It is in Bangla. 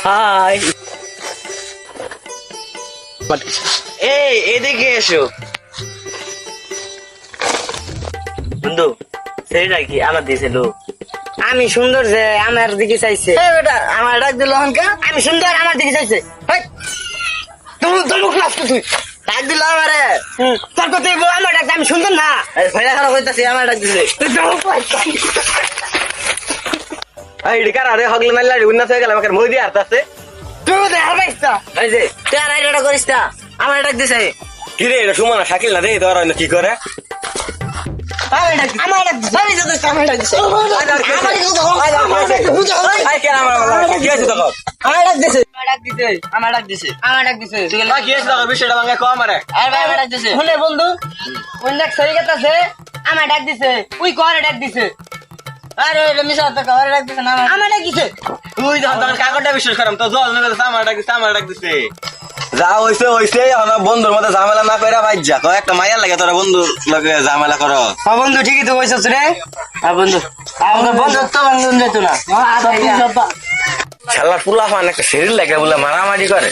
হাই এই এদিকে এসো বন্ধু সেটা কি আমার দিয়েছিল আমি সুন্দর যে আমার দিকে চাইছে বেটা আমার ডাক দিল হনকা আমি সুন্দর আমার দিকে চাইছে তুই ডাক দিল আমারে তোর কথা আমার ডাকছে আমি সুন্দর না ভয়লা খারাপ হইতাছে আমার ডাক দিলে এই ডিকার আরে হগলে নাইলা উন্নত হয়ে গেল আমাকে মই দিয়ে আরতাছে তুই দেখা পাইছ এই যে তুই আর এটা করিস না আমার ডাক দিছে কি রে এটা সুমনা শাকিল না রে তোর কি করে আমার ডাক দিছে আমি যত আমার ডাক দিছে আই কেন আমার কি আছে তখন আমার ডাক দিছে আমার ডাক দিছে আমার ডাক দিছে কি আছে তখন বিষয়টা ভাঙে কম আরে আমার ডাক দিছে শুনে বন্ধু কোন ডাক সরি গেতাছে আমার ডাক দিছে ওই কোরে ডাক দিছে আরে এটা মিছা তো কোরে ডাক দিছে না আমার ডাক দিছে তুই যখন তখন কাগজটা বিশ্বাস করাম তো জল নেবে আমার ডাক দিছে যা হইছে আমার বন্ধুর মধ্যে ঝামেলা না কইরা ভাই যা একটা মাইয়া লাগে তোরা বন্ধুর লগে ঝামেলা করো হ্যাঁ বন্ধু ঠিকই তো কইছস রে হ্যাঁ বন্ধু আমাদের বন্ধুত্ব ভাঙন যেত না শালার পুলা ফান একটা শরীর লাগে বলে মারামারি করে